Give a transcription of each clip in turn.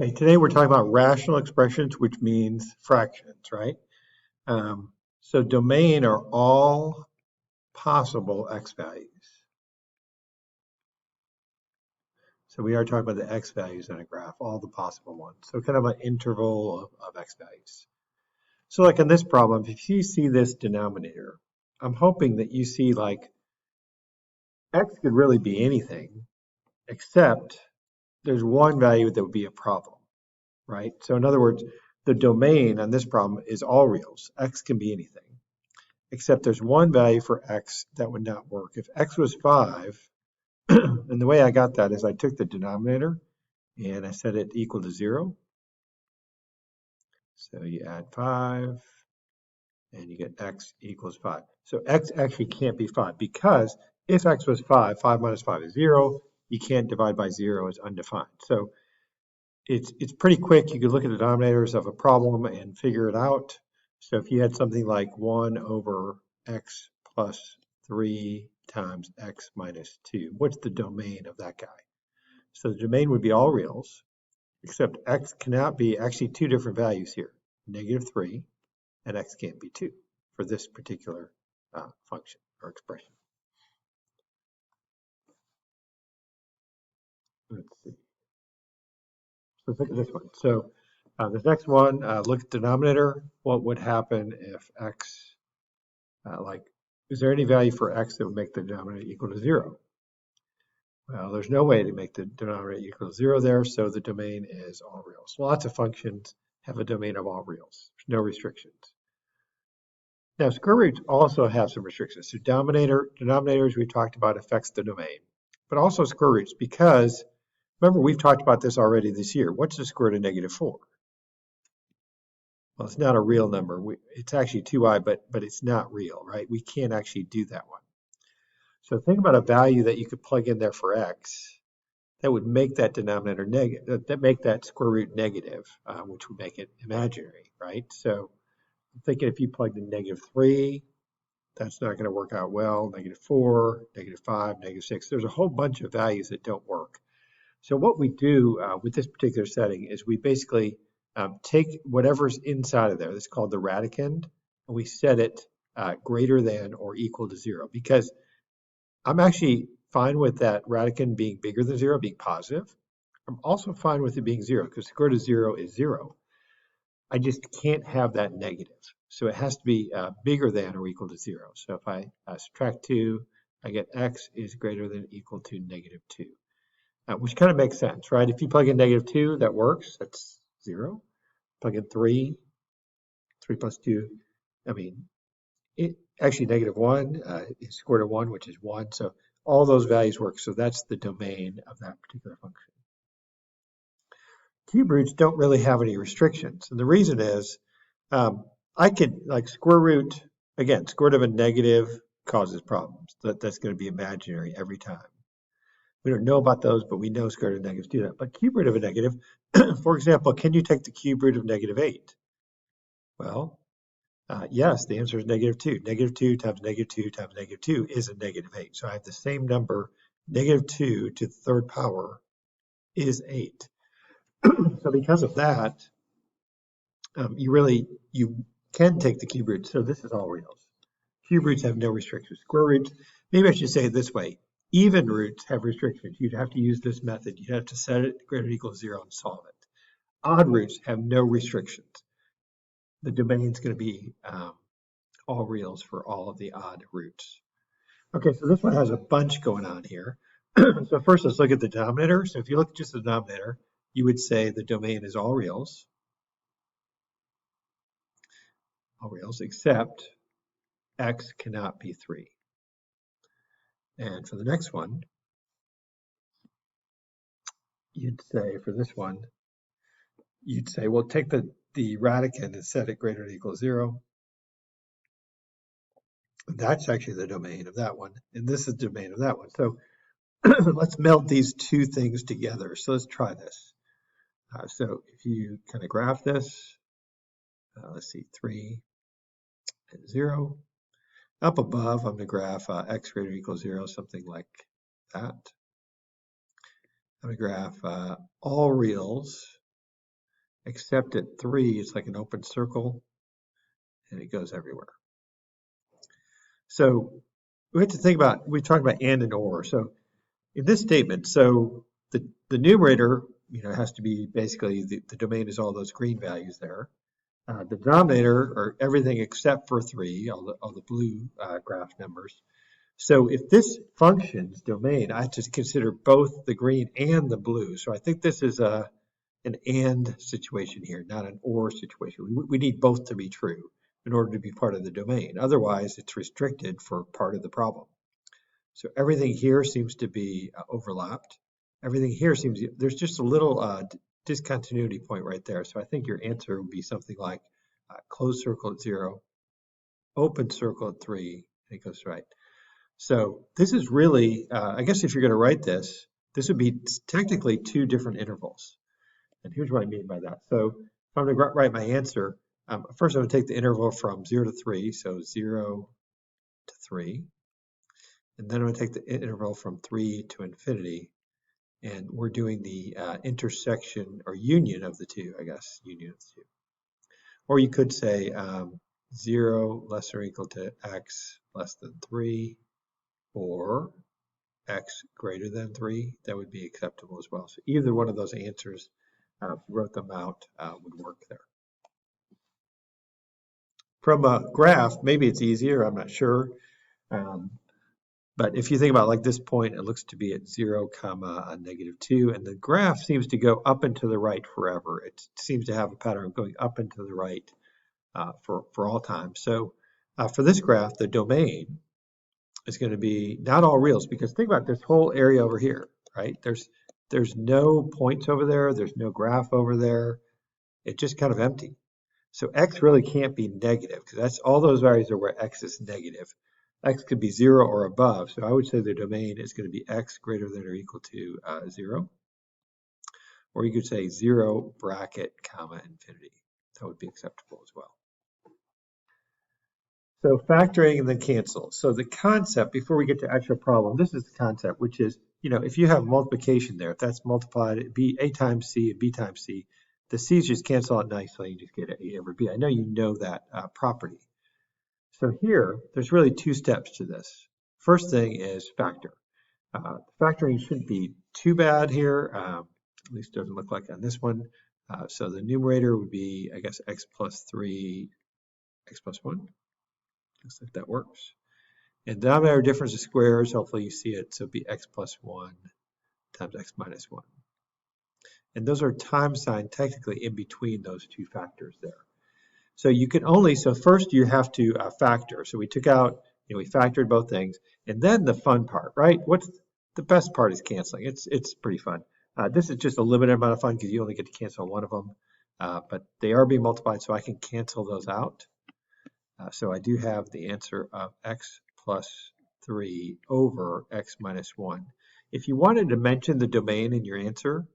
Okay, today we're talking about rational expressions, which means fractions, right? So domain are all possible x values. So we are talking about the x values in a graph, all the possible ones. So kind of an interval of x values. So like in this problem, if you see this denominator, I'm hoping that you see like x could really be anything, except there's one value that would be a problem, right? So in other words, the domain on this problem is all reals. X can be anything, except there's one value for x that would not work. If x was 5, and the way I got that is I took the denominator and I set it equal to 0. So you add 5 and you get x equals 5. So x actually can't be 5 because if x was 5, 5 minus 5 is 0. You can't divide by 0, it's undefined. So it's pretty quick. You could look at the denominators of a problem and figure it out. So if you had something like 1 over x plus 3 times x minus 2, what's the domain of that guy? So the domain would be all reals, except x cannot be actually two different values here, -3, and x can't be 2 for this particular function or expression. Let's see. So let's look at this one. So this next one, look at the denominator. What would happen if x, is there any value for x that would make the denominator equal to 0? Well, there's no way to make the denominator equal to 0 there, so the domain is all reals. Lots of functions have a domain of all reals. There's no restrictions. Now, square roots also have some restrictions. So denominators we talked about affects the domain, but also square roots because, remember, we've talked about this already this year. What's the square root of -4? Well, it's not a real number. It's actually 2i, but it's not real, right? We can't actually do that one. So think about a value that you could plug in there for x that would make that denominator negative, that make that square root negative, which would make it imaginary, right? So I'm thinking if you plugged in -3, that's not going to work out well. -4, -5, -6. There's a whole bunch of values that don't work. So what we do with this particular setting is we basically take whatever's inside of there, that's called the radicand, and we set it greater than or equal to 0, because I'm actually fine with that radicand being bigger than 0, being positive. I'm also fine with it being 0 because square root of 0 is 0. I just can't have that negative. So it has to be bigger than or equal to 0. So if I subtract 2, I get x is greater than or equal to -2. Which kind of makes sense, right? If you plug in -2, that works. That's 0. Plug in 3 plus 2. I mean, actually -1 is square root of 1, which is 1. So all those values work. So that's the domain of that particular function. Cube roots don't really have any restrictions. And the reason is I could, like square root, again, square root of a negative causes problems. That's going to be imaginary every time. We don't know about those, but we know square root of negatives do that. But cube root of a negative, for example, can you take the cube root of -8? Well, yes, the answer is -2. -2 times -2 times -2 is a -8. So I have the same number, -2 to the third power is 8. So because of that, you can take the cube root. So this is all reals. Cube roots have no restrictions. Square roots, maybe I should say it this way. Even roots have restrictions. You'd have to use this method. You'd have to set it greater than or equal to 0 and solve it. Odd roots have no restrictions. The domain is going to be all reals for all of the odd roots. Okay, so this one has a bunch going on here. So first, let's look at the denominator. So if you look at just the denominator, you would say the domain is all reals, except x cannot be 3. And for the next one, you'd say for this one, you'd say, well, take the radicand and set it greater than or equal to 0. That's actually the domain of that one, and this is the domain of that one. So let's meld these two things together. So let's try this. So if you kind of graph this, let's see, 3 and 0. Up above, I'm going to graph x greater than or equal to 0, something like that. I'm going to graph all reals except at 3, it's like an open circle, and it goes everywhere. So we have to think about, we talked about and or. So in this statement, so the numerator, has to be basically the domain is all those green values there. The denominator are everything except for 3, all the blue graph numbers. So if this function's domain, I have to consider both the green and the blue. So I think this is an and situation here, not an or situation. We need both to be true in order to be part of the domain. Otherwise, it's restricted for part of the problem. So everything here seems to be overlapped. Everything here there's just a little discontinuity point right there. So I think your answer would be something like closed circle at 0, open circle at 3, and it goes right. So this is really, I guess if you're going to write this, this would be technically 2 different intervals. And here's what I mean by that. So if I'm going to write my answer, first I'm going to take the interval from 0 to 3, so 0 to 3. And then I'm going to take the interval from 3 to infinity. And we're doing the intersection or union of the 2, I guess, union of the 2. Or you could say 0 less or equal to x less than 3, or x greater than 3, that would be acceptable as well. So either one of those answers, if you wrote them out, would work there. From a graph, maybe it's easier, I'm not sure. But if you think about like this point, it looks to be at 0, comma, -2, and the graph seems to go up and to the right forever. It seems to have a pattern of going up and to the right for all time. So for this graph, the domain is going to be not all reals, because think about this whole area over here, right? There's no points over there. There's no graph over there. It's just kind of empty. So x really can't be negative, because that's all those values are where x is negative. X could be 0 or above. So I would say the domain is going to be x greater than or equal to 0. Or you could say 0 bracket, comma, infinity. That would be acceptable as well. So factoring and then cancel. So the concept, before we get to actual problem, this is the concept, which is, if you have multiplication there, if that's multiplied, it'd be a times c and b times c, the c's just cancel out nicely and you just get a over b. I know you know that property. So here, there's really 2 steps to this. First thing is factor. Factoring shouldn't be too bad here, at least it doesn't look like on this one. So the numerator would be, I guess, x plus 3, x plus 1. Looks like that works. And denominator difference of squares, hopefully you see it, so it'd be x plus 1 times x minus 1. And those are time sign technically in between those 2 factors there. So you can only, so first you have to factor. So we took out, we factored both things. And then the fun part, right? What's the best part is canceling. It's pretty fun. This is just a limited amount of fun because you only get to cancel one of them. But they are being multiplied, so I can cancel those out. So I do have the answer of x plus 3 over x minus 1. If you wanted to mention the domain in your answer,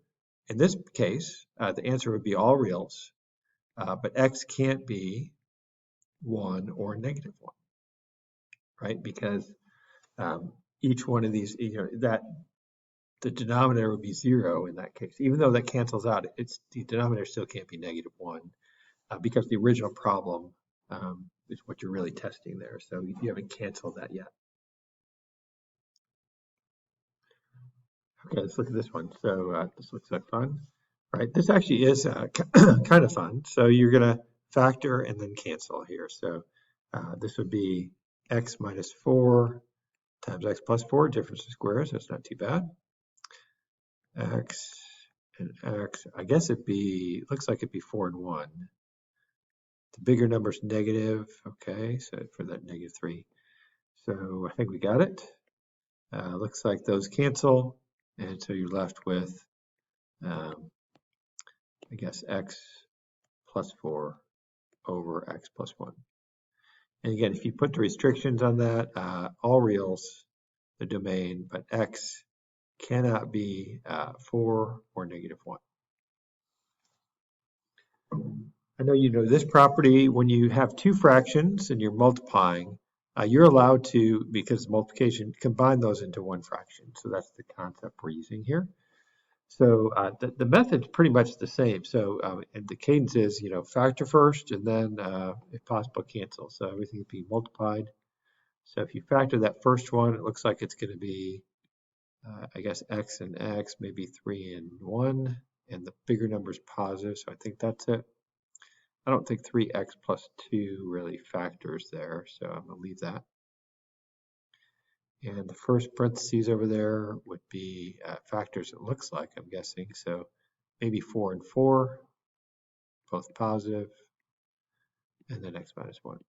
in this case, the answer would be all reals, but x can't be 1 or -1, right? Because each one of these, that the denominator would be 0 in that case. Even though that cancels out, the denominator still can't be -1 because the original problem is what you're really testing there. So you haven't canceled that yet. Okay, let's look at this one. So this looks like fun, right? This actually is kind of fun. So you're going to factor and then cancel here. So this would be x minus 4 times x plus 4, difference of squares. That's not too bad. X and x, I guess looks like it'd be 4 and 1. The bigger number's negative, okay, so for that -3. So I think we got it. Looks like those cancel, and so you're left with, I guess, x plus 4 over x plus 1. And again, if you put the restrictions on that, all reals, the domain, but x cannot be 4 or -1. I know you know this property, when you have 2 fractions and you're multiplying, you're allowed to, because multiplication, combine those into 1 fraction. So that's the concept we're using here. So the method's pretty much the same. So and the cadence is, factor first and then, if possible, cancel. So everything is being multiplied. So if you factor that first one, it looks like it's going to be, I guess, x and x, maybe 3 and 1, and the bigger number is positive. So I think that's it. I don't think 3x plus 2 really factors there, so I'm going to leave that. And the first parentheses over there would be factors, it looks like, I'm guessing. So maybe 4 and 4, both positive, and then x minus 1.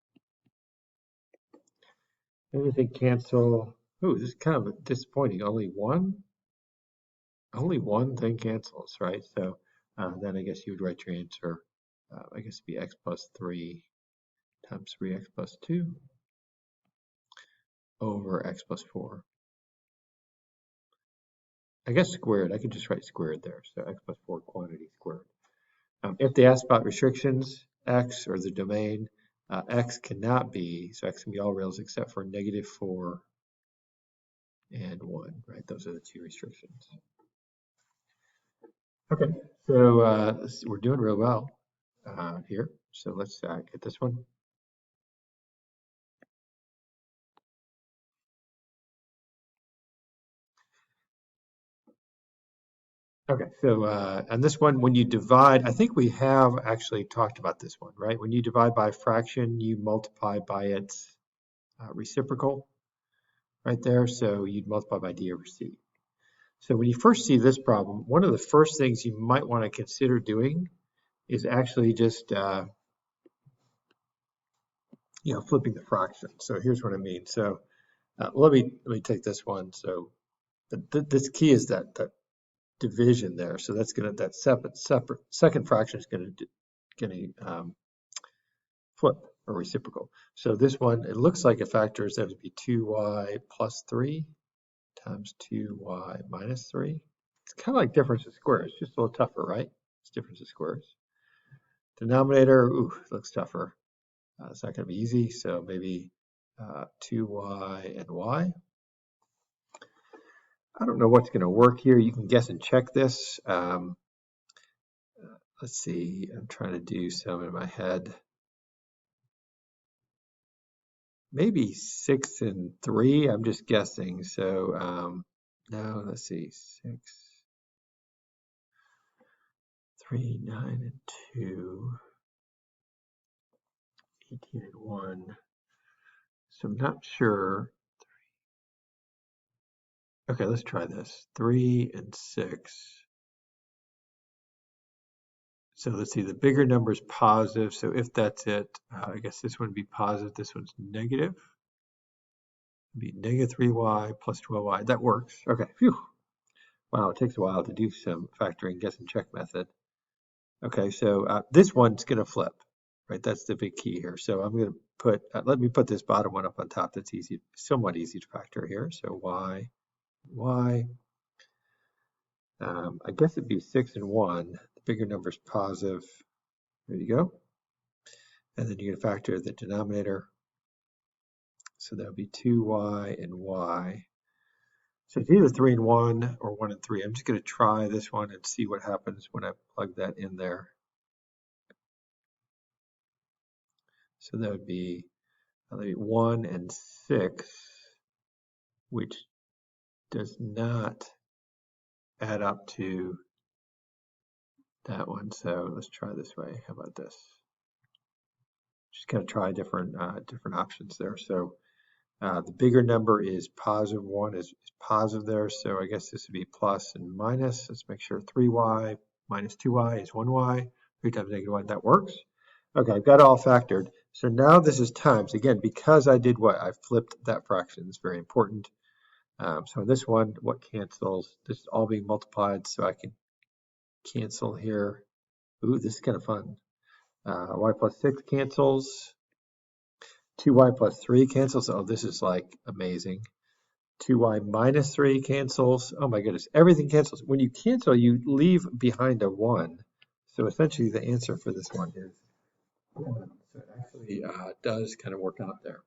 Everything cancel. Ooh, this is kind of disappointing. Only one thing cancels, right? So then I guess you would write your answer, I guess it'd be x plus 3 times 3x plus 2 over x plus 4. I guess squared, I could just write squared there. So x plus 4 quantity squared. If they ask about restrictions, x or the domain, x cannot be, so x can be all reals except for -4 and 1, right? Those are the two restrictions. Okay, so we're doing real well here. So let's get this one. Okay, so on this one, when you divide, I think we have actually talked about this one, right? When you divide by a fraction, you multiply by its reciprocal right there. So you'd multiply by d over c. So when you first see this problem, one of the first things you might want to consider doing is actually just flipping the fraction. So here's what I mean. So let me take this one. So this key is that division there. So that's gonna that separate second fraction is gonna flip or reciprocal. So this one, it looks like a factor is that would be 2y plus 3 times 2y minus 3. It's kind of like difference of squares, just a little tougher, right? It's difference of squares. Denominator, ooh, looks tougher. It's not going to be easy, so maybe 2y and y. I don't know what's going to work here. You can guess and check this. Let's see, I'm trying to do some in my head. Maybe 6 and 3, I'm just guessing. So no, let's see, 6, 3, 9, and 2, 18 and 1. So I'm not sure. Okay, let's try this. 3 and 6. So let's see, the bigger number is positive. So if that's it, I guess this one would be positive. This one's negative. It'd be -3y plus 12y. That works. Okay, phew. Wow, it takes a while to do some factoring guess and check method. Okay, so this one's going to flip, right? That's the big key here. So I'm going to put, let me put this bottom one up on top. That's easy, somewhat easy to factor here. So y. I guess it'd be 6 and 1. The bigger number is positive. There you go. And then you're going to factor the denominator. So that would be 2y and y. So it's either 3 and 1 or 1 and 3. I'm just going to try this one and see what happens when I plug that in there. So that would be 1 and 6, which does not add up to that one. So let's try this way. How about this? Just going to try different options there. So the bigger number is positive 1 is positive there. So I guess this would be plus and minus. Let's make sure 3y minus 2y is 1y. 3 times -1, that works. Okay, I've got it all factored. So now this is times. Again, because I did what? I flipped that fraction. It's very important. So in this one, what cancels? This is all being multiplied, so I can cancel here. Ooh, this is kind of fun. Y plus 6 cancels. 2y plus 3 cancels. Oh, this is like amazing. 2y minus 3 cancels. Oh my goodness, everything cancels. When you cancel, you leave behind a 1. So essentially the answer for this one is 1. So it actually does kind of work out there.